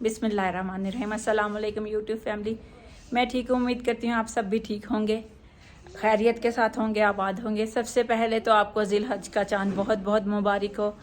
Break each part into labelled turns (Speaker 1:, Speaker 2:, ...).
Speaker 1: बिस्मिल्लाहिर्रहमानिर्रहीम। अस्सलाम वालेकुम यूट्यूब फैमिली। मैं ठीक हूँ, उम्मीद करती हूँ आप सब भी ठीक होंगे, खैरियत के साथ होंगे, आबाद होंगे। सबसे पहले तो आपको ज़िलहज का चांद बहुत बहुत मुबारक हो।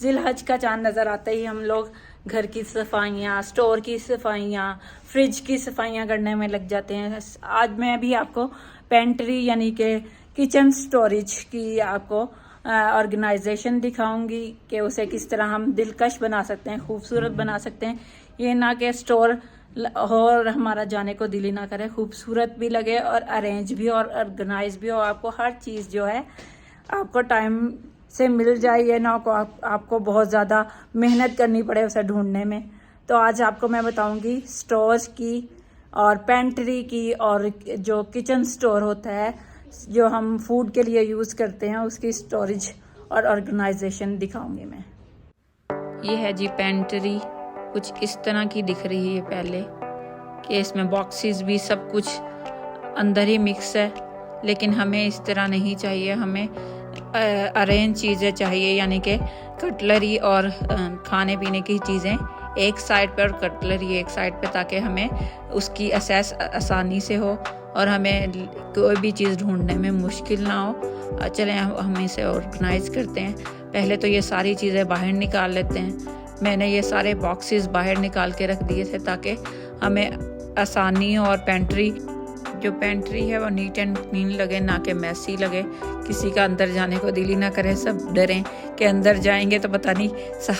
Speaker 1: ज़िलहज का चांद नज़र आते ही हम लोग घर की सफाइयाँ, स्टोर की सफाइयाँ, फ्रिज की सफाइयाँ करने में लग जाते हैं। आज मैं भी आपको पेंट्री यानी कि किचन स्टोरेज की आपको ऑर्गेनाइजेशन दिखाऊंगी कि उसे किस तरह हम दिलकश बना सकते हैं, खूबसूरत बना सकते हैं। ये ना कि स्टोर हो और हमारा जाने को दिल ही ना करे, खूबसूरत भी लगे और अरेंज भी और ऑर्गेनाइज भी हो। आपको हर चीज़ जो है आपको टाइम से मिल जाए, ये ना को आपको बहुत ज़्यादा मेहनत करनी पड़े उसे ढूंढने में। तो आज आपको मैं बताऊंगी स्टोर्स की और पेंट्री की और जो किचन स्टोर होता है जो हम फूड के लिए यूज़ करते हैं उसकी स्टोरेज और ऑर्गेनाइजेशन दिखाऊंगी मैं। ये है जी पेंट्री, कुछ इस तरह की दिख रही है पहले कि इसमें बॉक्सेस भी सब कुछ अंदर ही मिक्स है, लेकिन हमें इस तरह नहीं चाहिए। हमें अरेंज चीज़ें चाहिए, यानी कि कटलरी और खाने पीने की चीज़ें एक साइड पर और कटलरी एक साइड पर, ताकि हमें उसकी असेस आसानी से हो और हमें कोई भी चीज़ ढूंढने में मुश्किल ना हो। चलें हम इसे ऑर्गेनाइज करते हैं। पहले तो ये सारी चीज़ें बाहर निकाल लेते हैं। मैंने ये सारे बॉक्सेस बाहर निकाल के रख दिए थे ताकि हमें आसानी हो और पेंट्री है वो नीट एंड क्लीन लगे, ना कि मैसी लगे। किसी का अंदर जाने को दिल ही ना करे, सब डरें कि अंदर जाएंगे तो पता नहीं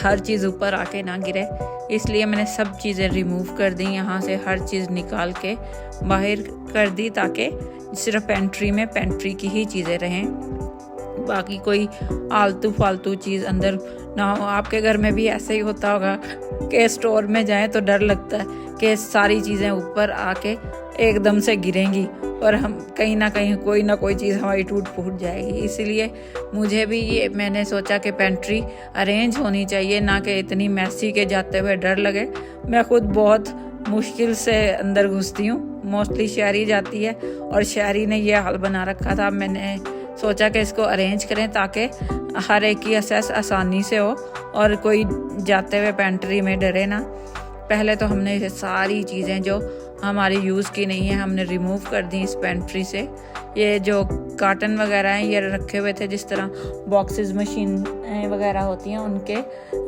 Speaker 1: हर चीज़ ऊपर आके ना गिरे। इसलिए मैंने सब चीज़ें रिमूव कर दी, यहाँ से हर चीज़ निकाल के बाहर कर दी ताकि सिर्फ पेंट्री में पेंट्री की ही चीज़ें रहें, बाकी कोई आलतू फालतू चीज़ अंदर ना हो। आपके घर में भी ऐसे ही होता होगा कि स्टोर में जाएं तो डर लगता है कि सारी चीज़ें ऊपर आके एकदम से गिरेंगी और हम कहीं ना कहीं कोई ना कोई चीज़ हमारी टूट फूट जाएगी। इसलिए मुझे भी ये मैंने सोचा कि पेंट्री अरेंज होनी चाहिए, ना कि इतनी मैसी के जाते हुए डर लगे। मैं खुद बहुत मुश्किल से अंदर घुसती हूँ, मोस्टली शहरी जाती है और शहरी ने यह हाल बना रखा था। मैंने सोचा कि इसको अरेंज करें ताकि हर एक की असेस आसानी से हो और कोई जाते हुए पेंट्री में डरे ना। पहले तो हमने ये सारी चीज़ें जो हमारी यूज़ की नहीं है हमने रिमूव कर दी इस पेंट्री से। ये जो कार्टन वगैरह हैं ये रखे हुए थे, जिस तरह बॉक्सेस मशीन वगैरह होती हैं उनके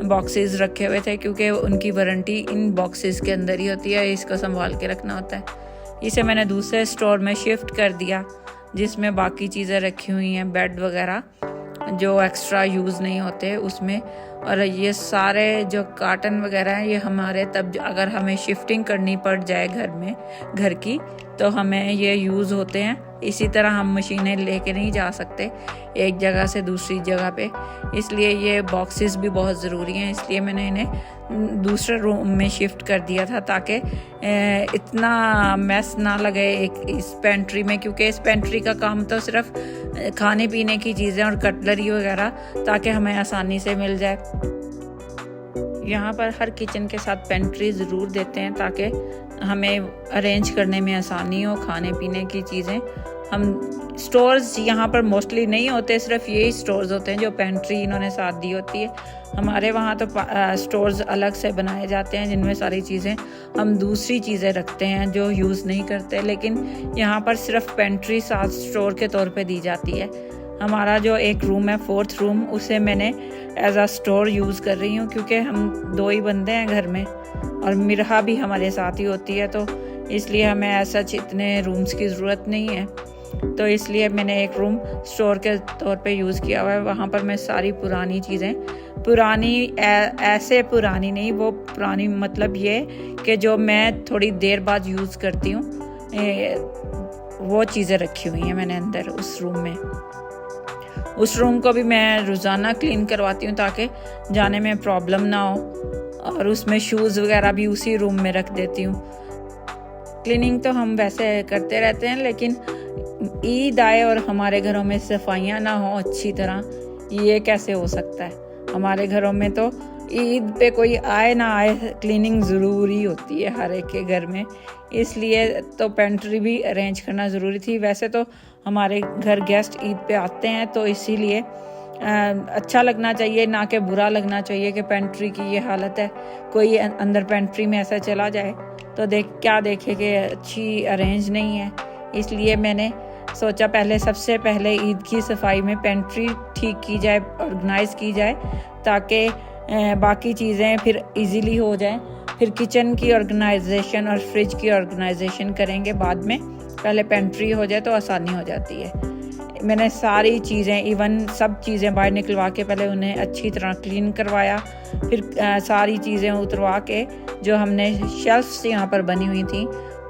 Speaker 1: बॉक्सेस रखे हुए थे, क्योंकि उनकी वारंटी इन बॉक्सेस के अंदर ही होती है, इसको संभाल के रखना होता है। इसे मैंने दूसरे स्टोर में शिफ्ट कर दिया जिसमें बाकी चीज़ें रखी हुई हैं, बेड वगैरह जो एक्स्ट्रा यूज़ नहीं होते उसमें। और ये सारे जो कार्टन वगैरह हैं ये हमारे तब अगर हमें शिफ्टिंग करनी पड़ जाए घर की तो हमें ये यूज़ होते हैं। इसी तरह हम मशीनें लेके नहीं जा सकते एक जगह से दूसरी जगह पे, इसलिए ये बॉक्सेस भी बहुत ज़रूरी हैं। इसलिए मैंने इन्हें दूसरे रूम में शिफ्ट कर दिया था ताकि इतना मैस ना लगे इस पेंट्री में, क्योंकि इस पेंट्री का काम तो सिर्फ खाने पीने की चीज़ें और कटलरी वगैरह ताकि हमें आसानी से मिल जाए। यहाँ पर हर किचन के साथ पेंट्री ज़रूर देते हैं ताकि हमें अरेंज करने में आसानी हो खाने पीने की चीज़ें। हम स्टोर्स यहाँ पर मोस्टली नहीं होते, सिर्फ यही स्टोर्स होते हैं जो पेंट्री इन्होंने साथ दी होती है। हमारे वहाँ तो स्टोर्स अलग से बनाए जाते हैं जिनमें सारी चीज़ें हम दूसरी चीज़ें रखते हैं जो यूज़ नहीं करते, लेकिन यहाँ पर सिर्फ पेंट्री साथ स्टोर के तौर पे दी जाती है। हमारा जो एक रूम है 4th रूम, उसे मैंने एज अ स्टोर यूज़ कर रही हूँ क्योंकि हम 2 ही बंदे हैं घर में और मिरहा भी हमारे साथ ही होती है, तो इसलिए हमें ऐसा इतने रूम्स की ज़रूरत नहीं है। तो इसलिए मैंने एक रूम स्टोर के तौर पे यूज़ किया हुआ है। वहाँ पर मैं सारी पुरानी चीज़ें, ऐसे पुरानी नहीं, वो पुरानी मतलब ये कि जो मैं थोड़ी देर बाद यूज़ करती हूँ, वो चीज़ें रखी हुई हैं मैंने अंदर उस रूम में। उस रूम को भी मैं रोज़ाना क्लीन करवाती हूँ ताकि जाने में प्रॉब्लम ना हो, और उसमें शूज़ वगैरह भी उसी रूम में रख देती हूँ। क्लीनिंग तो हम वैसे करते रहते हैं, लेकिन ईद आए और हमारे घरों में सफाइयाँ ना हो अच्छी तरह, ये कैसे हो सकता है। हमारे घरों में तो ईद पे कोई आए ना आए क्लीनिंग ज़रूरी होती है हर एक के घर में, इसलिए तो पेंट्री भी अरेंज करना ज़रूरी थी। वैसे तो हमारे घर गेस्ट ईद पे आते हैं तो इसीलिए अच्छा लगना चाहिए, ना कि बुरा लगना चाहिए कि पेंट्री की ये हालत है। कोई अंदर पेंट्री में ऐसा चला जाए तो क्या देखे कि अच्छी अरेंज नहीं है। इसलिए मैंने सोचा सबसे पहले ईद की सफाई में पेंट्री ठीक की जाए, ऑर्गेनाइज की जाए, ताकि बाकी चीज़ें फिर इजीली हो जाएं। फिर किचन की ऑर्गेनाइजेशन और फ्रिज की ऑर्गेनाइजेशन करेंगे बाद में। पहले पेंट्री हो जाए तो आसानी हो जाती है। मैंने सारी चीज़ें, इवन सब चीज़ें बाहर निकलवा के पहले उन्हें अच्छी तरह क्लीन करवाया। फिर सारी चीज़ें उतरवा के जो हमने शेल्फ्स यहाँ पर बनी हुई थी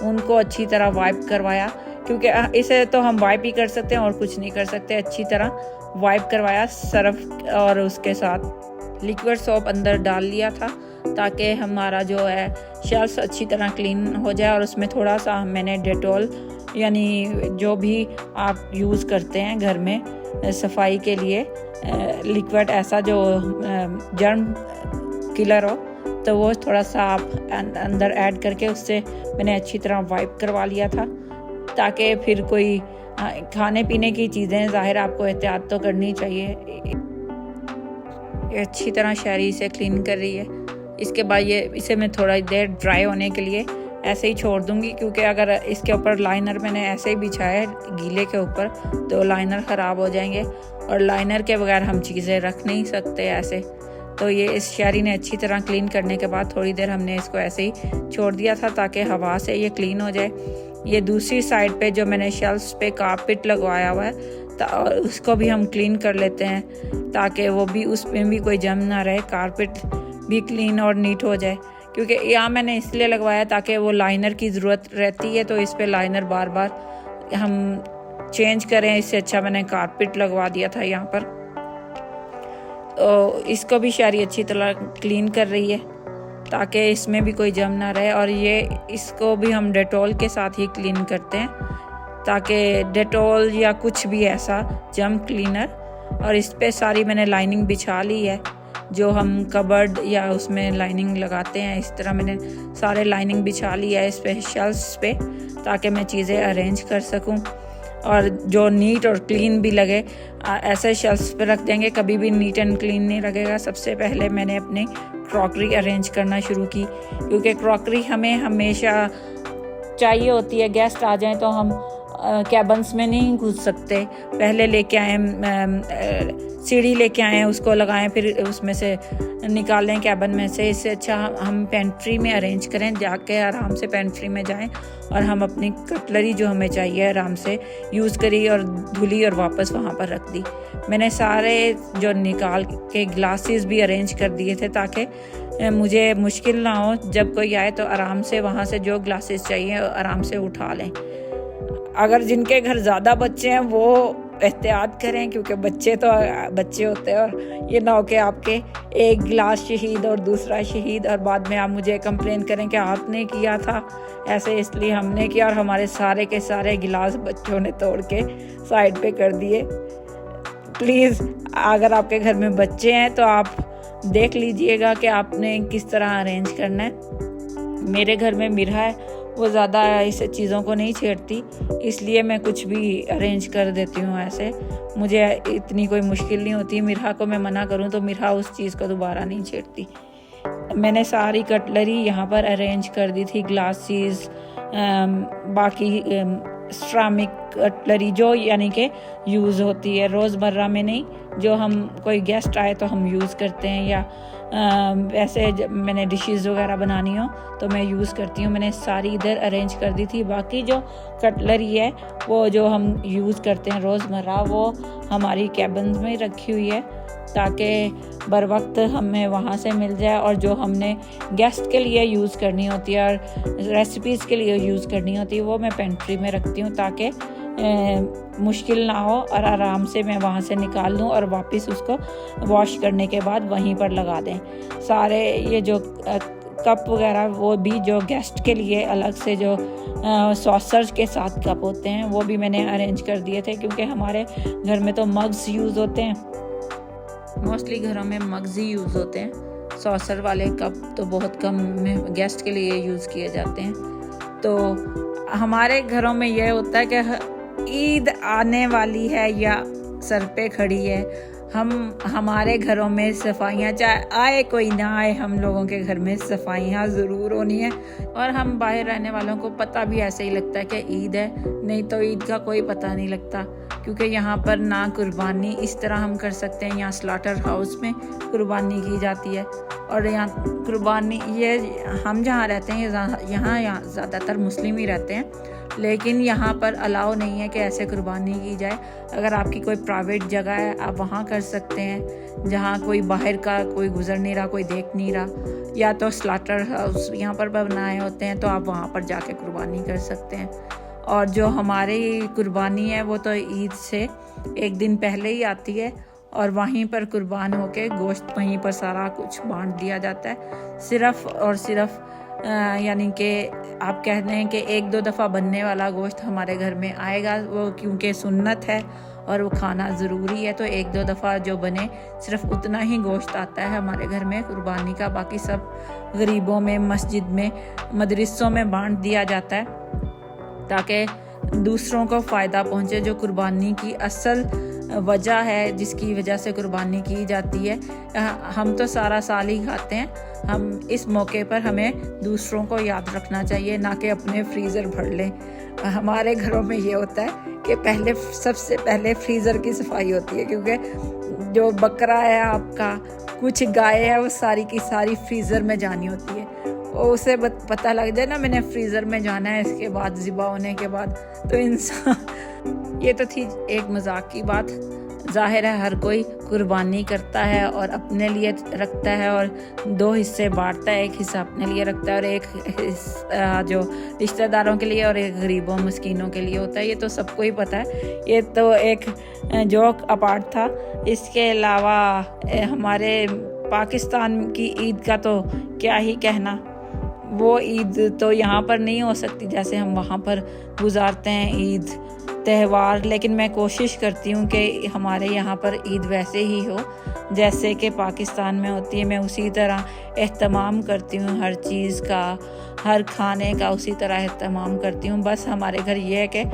Speaker 1: उनको अच्छी तरह वाइप करवाया, क्योंकि इसे तो हम वाइप ही कर सकते हैं और कुछ नहीं कर सकते। अच्छी तरह वाइप करवाया, सर्फ और उसके साथ लिक्विड सोप अंदर डाल लिया था ताकि हमारा जो है शेल्फ्स अच्छी तरह क्लीन हो जाए। और उसमें थोड़ा सा मैंने डेटॉल, यानी जो भी आप यूज़ करते हैं घर में सफाई के लिए लिक्विड, ऐसा जो जर्म किलर हो, तो वो थोड़ा सा आप अंदर ऐड करके उससे मैंने अच्छी तरह वाइप करवा लिया था, ताकि फिर कोई खाने पीने की चीज़ें ज़ाहिर आपको एहतियात तो करनी चाहिए। ये अच्छी तरह शहरी से क्लीन कर रही है। इसके बाद इसे मैं थोड़ा देर ड्राई होने के लिए ऐसे ही छोड़ दूंगी, क्योंकि अगर इसके ऊपर लाइनर मैंने ऐसे ही बिछाया है गीले के ऊपर तो लाइनर ख़राब हो जाएंगे, और लाइनर के बगैर हम चीज़ें रख नहीं सकते ऐसे। तो ये इस शहरी ने अच्छी तरह क्लीन करने के बाद थोड़ी देर हमने इसको ऐसे ही छोड़ दिया था ताकि हवा से ये क्लीन हो जाए। ये दूसरी साइड पे जो मैंने शेल्फ्स पे कारपेट लगवाया हुआ है उसको भी हम क्लीन कर लेते हैं, ताकि वो भी उसमें भी कोई जम ना रहे, कारपेट भी क्लीन और नीट हो जाए। क्योंकि यहाँ मैंने इसलिए लगवाया ताकि वो लाइनर की ज़रूरत रहती है, तो इस पे लाइनर बार बार हम चेंज करें, इससे अच्छा मैंने कारपेट लगवा दिया था यहाँ पर। तो इसको भी शहरी अच्छी तरह क्लीन कर रही है ताकि इसमें भी कोई जम ना रहे। और इसको भी हम डेटॉल के साथ ही क्लीन करते हैं, ताकि डेटॉल या कुछ भी ऐसा जम क्लीनर। और इस पे सारी मैंने लाइनिंग बिछा ली है, जो हम कबर्ड या उसमें लाइनिंग लगाते हैं, इस तरह मैंने सारे लाइनिंग बिछा ली है इस पे शेल्फ्स पे, ताकि मैं चीज़ें अरेंज कर सकूं और जो नीट और क्लीन भी लगे। ऐसे शेल्फ्स पे रख देंगे कभी भी नीट एंड क्लीन नहीं लगेगा। सबसे पहले मैंने अपनी क्रॉकरी अरेंज करना शुरू की, क्योंकि क्रॉकरी हमें हमेशा चाहिए होती है। गेस्ट आ जाएं तो हम कैबन्स में नहीं घुस सकते, पहले लेके आए सीढ़ी लेके आए, उसको लगाएं, फिर उसमें से निकालें कैबन में से। इससे अच्छा हम पेंट्री में अरेंज करें, जाके आराम से पेंट्री में जाएं और हम अपनी कटलरी जो हमें चाहिए आराम से यूज़ करी और धुली और वापस वहाँ पर रख दी। मैंने सारे जो निकाल के ग्लासेस भी अरेंज कर दिए थे ताकि मुझे मुश्किल ना हो, जब कोई आए तो आराम से वहाँ से जो ग्लासेस चाहिए आराम से उठा लें। अगर जिनके घर ज़्यादा बच्चे हैं वो एहतियात करें, क्योंकि बच्चे तो बच्चे होते हैं, और ये ना हो कि आपके एक गिलास शहीद और दूसरा शहीद और बाद में आप मुझे कंप्लेन करें कि आपने किया था ऐसे, इसलिए हमने किया और हमारे सारे के सारे गिलास बच्चों ने तोड़ के साइड पे कर दिए। प्लीज़ अगर आपके घर में बच्चे हैं तो आप देख लीजिएगा कि आपने किस तरह अरेंज करना है। मेरे घर में मिरा है, वो ज़्यादा इस चीज़ों को नहीं छेड़ती, इसलिए मैं कुछ भी अरेंज कर देती हूँ ऐसे। मुझे इतनी कोई मुश्किल नहीं होती। मिरा को मैं मना करूँ तो मिरा उस चीज़ को दोबारा नहीं छेड़ती। मैंने सारी कटलरी यहाँ पर अरेंज कर दी थी, ग्लासेस, बाकी सिरामिक कटलरी जो यानी कि यूज़ होती है रोज़मर्रा में नहीं, जो हम कोई गेस्ट आए तो हम यूज़ करते हैं, या वैसे मैंने डिशेस वगैरह बनानी हो तो मैं यूज़ करती हूँ। मैंने सारी इधर अरेंज कर दी थी। बाकी जो कटलरी है वो जो हम यूज़ करते हैं रोज़मर्रा वो हमारी कैबिन में रखी हुई है, ताकि बर वक्त हमें वहाँ से मिल जाए। और जो हमने गेस्ट के लिए यूज़ करनी होती है और रेसिपीज़ के लिए यूज़ करनी होती है वो मैं पेंट्री में रखती हूँ, ताकि मुश्किल ना हो और आराम से मैं वहाँ से निकाल लूँ और वापस उसको वॉश करने के बाद वहीं पर लगा दें। सारे ये जो कप वगैरह वो भी जो गेस्ट के लिए अलग से जो सॉसर्स के साथ कप होते हैं वो भी मैंने अरेंज कर दिए थे, क्योंकि हमारे घर में तो मग्स यूज़ होते हैं, मोस्टली घरों में मग्स ही यूज़ होते हैं। सॉसर वाले कप तो बहुत कम में गेस्ट के लिए यूज़ किए जाते हैं। तो हमारे घरों में यह होता है कि ईद आने वाली है या सर पे खड़ी है, हमारे घरों में सफाइयाँ, चाहे आए कोई ना आए, हम लोगों के घर में सफाइयाँ ज़रूर होनी है। और हम बाहर रहने वालों को पता भी ऐसे ही लगता है कि ईद है, नहीं तो ईद का कोई पता नहीं लगता, क्योंकि यहाँ पर ना कुर्बानी इस तरह हम कर सकते हैं। यहाँ स्लॉटर हाउस में कुर्बानी की जाती है, और यहाँ कुर्बानी, ये हम जहाँ रहते हैं यहाँ ज़्यादातर मुस्लिम ही रहते हैं, लेकिन यहाँ पर अलाउ नहीं है कि ऐसे कुर्बानी की जाए। अगर आपकी कोई प्राइवेट जगह है, आप वहाँ कर सकते हैं, जहाँ कोई बाहर का कोई गुजर नहीं रहा, कोई देख नहीं रहा, या तो स्लॉटर हाउस यहाँ पर बनाए होते हैं, तो आप वहाँ पर जाके कुर्बानी कर सकते हैं। और जो हमारी कुर्बानी है वो तो ईद से एक दिन पहले ही आती है, और वहीं पर कुर्बान होके गोश्त वहीं पर सारा कुछ बांट दिया जाता है। सिर्फ़ और सिर्फ यानी कि आप कहते हैं कि 1-2 दफ़ा बनने वाला गोश्त हमारे घर में आएगा, वो क्योंकि सुन्नत है और वो खाना ज़रूरी है, तो 1-2 दफ़ा जो बने सिर्फ उतना ही गोश्त आता है हमारे घर में कुर्बानी का। बाकी सब गरीबों में, मस्जिद में, मदरसों में बांट दिया जाता है, ताकि दूसरों को फ़ायदा पहुँचे। जो कुर्बानी की असल वजह है, जिसकी वजह से कुर्बानी की जाती है, हम तो सारा साल ही खाते हैं, हम इस मौके पर हमें दूसरों को याद रखना चाहिए, ना कि अपने फ्रीज़र भर लें। हमारे घरों में ये होता है कि सबसे पहले फ्रीज़र की सफाई होती है, क्योंकि जो बकरा है आपका, कुछ गाय है, वो सारी की सारी फ्रीज़र में जानी होती है। और उसे पता लग जाए ना मैंने फ्रीज़र में जाना है इसके बाद, ज़िबा होने के बाद, तो इंसान ये तो थी एक मजाक की बात। जाहिर है हर कोई कुर्बानी करता है और अपने लिए रखता है, और 2 हिस्से बांटता है, एक हिस्सा अपने लिए रखता है और एक हिस्सा जो रिश्तेदारों के लिए और एक गरीबों मस्कीनों के लिए होता है। ये तो सबको ही पता है, ये तो एक जोक अपार्ट था। इसके अलावा हमारे पाकिस्तान की ईद का तो क्या ही कहना, वो ईद तो यहाँ पर नहीं हो सकती जैसे हम वहाँ पर गुजारते हैं ईद त्यौहार। लेकिन मैं कोशिश करती हूँ कि हमारे यहाँ पर ईद वैसे ही हो जैसे कि पाकिस्तान में होती है। मैं उसी तरह एहतमाम करती हूँ हर चीज़ का, हर खाने का उसी तरह एहतमाम करती हूँ। बस हमारे घर ये है कि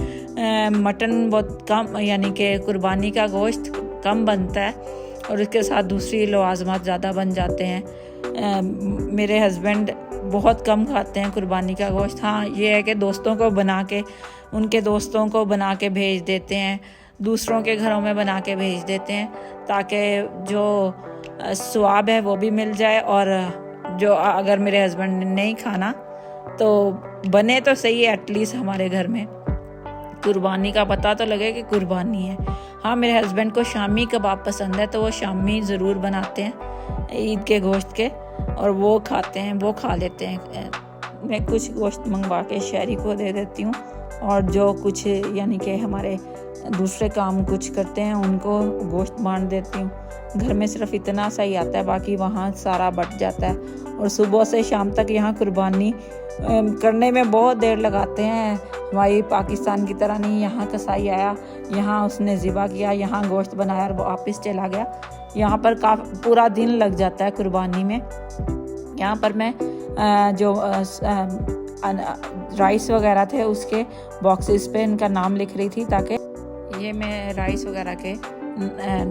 Speaker 1: मटन बहुत कम, यानी कि कुर्बानी का गोश्त कम बनता है, और उसके साथ दूसरी लवाज़मात ज़्यादा बन जाते हैं। मेरे हस्बैंड बहुत कम खाते हैं कुर्बानी का गोश्त। हाँ, ये है कि दोस्तों को बना के, उनके दोस्तों को बना के भेज देते हैं, दूसरों के घरों में बना के भेज देते हैं, ताकि जो स्वाब है वो भी मिल जाए, और जो अगर मेरे हस्बैंड ने नहीं खाना तो बने तो सही है, एटलीस्ट हमारे घर में कुर्बानी का पता तो लगे कि कुर्बानी है। हाँ, मेरे हस्बैंड को शामी कबाब पसंद है, तो वो शामी ज़रूर बनाते हैं ईद के गोश्त के, और वो खाते हैं, वो खा लेते हैं। मैं कुछ गोश्त मंगवा के शहरी को दे देती हूँ, और जो कुछ यानी कि हमारे दूसरे काम कुछ करते हैं उनको गोश्त बांट देती हूँ। घर में सिर्फ इतना सा ही आता है, बाकी वहाँ सारा बट जाता है। और सुबह से शाम तक यहाँ कुर्बानी करने में बहुत देर लगाते हैं। हमारी पाकिस्तान की तरह नहीं, यहाँ कसाई आया, यहाँ उसने ज़िबा किया, यहाँ गोश्त बनाया और वो वापस चला गया। यहाँ पर पूरा दिन लग जाता है कुर्बानी में। यहाँ पर मैं जो राइस वगैरह थे उसके बॉक्सेस पे इनका नाम लिख रही थी, ताकि ये मैं राइस वगैरह के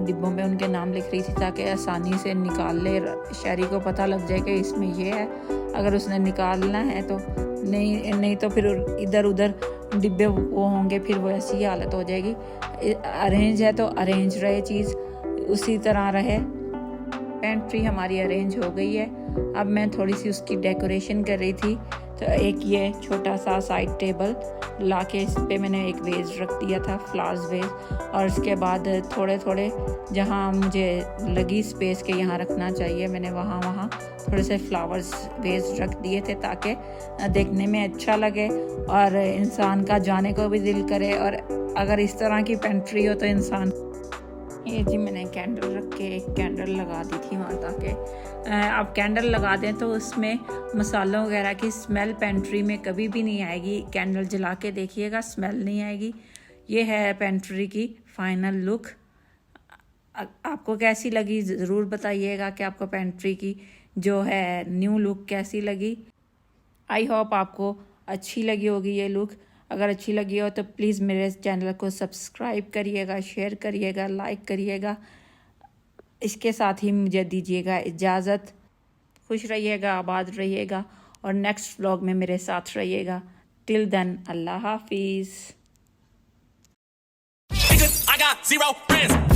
Speaker 1: डिब्बों में उनके नाम लिख रही थी ताकि आसानी से निकाल ले, शहरी को पता लग जाए कि इसमें ये है। अगर उसने निकालना है तो नहीं तो फिर इधर उधर डिब्बे वो होंगे, फिर वो ऐसी ही हालत हो जाएगी। अरेंज है तो अरेंज रहे, चीज़ उसी तरह रहे। पेंट्री हमारी अरेंज हो गई है। अब मैं थोड़ी सी उसकी डेकोरेशन कर रही थी, तो एक ये छोटा सा साइड टेबल लाके इस पे मैंने एक वेज रख दिया था, फ्लावर्स वेज, और उसके बाद थोड़े थोड़े जहाँ मुझे लगी स्पेस के यहाँ रखना चाहिए मैंने वहाँ थोड़े से फ्लावर्स वेज रख दिए थे, ताकि देखने में अच्छा लगे और इंसान का जाने को भी दिल करे। और अगर इस तरह की पेंट्री हो तो इंसान, ये जी मैंने कैंडल रख के एक कैंडल लगा दी थी वहाँ, ताकि आप कैंडल लगा दें तो उसमें मसालों वगैरह की स्मेल पेंट्री में कभी भी नहीं आएगी। कैंडल जला के देखिएगा, स्मेल नहीं आएगी। ये है पेंट्री की फाइनल लुक। आपको कैसी लगी ज़रूर बताइएगा कि आपको पेंट्री की जो है न्यू लुक कैसी लगी। आई होप आपको अच्छी लगी होगी ये लुक। अगर अच्छी लगी हो तो प्लीज़ मेरे चैनल को सब्सक्राइब करिएगा, शेयर करिएगा, लाइक करिएगा। इसके साथ ही मुझे दीजिएगा इजाज़त। खुश रहिएगा, आबाद रहिएगा और नेक्स्ट व्लॉग में मेरे साथ रहिएगा। टिल देन, अल्लाह हाफिज़।
Speaker 2: I got 0 friends.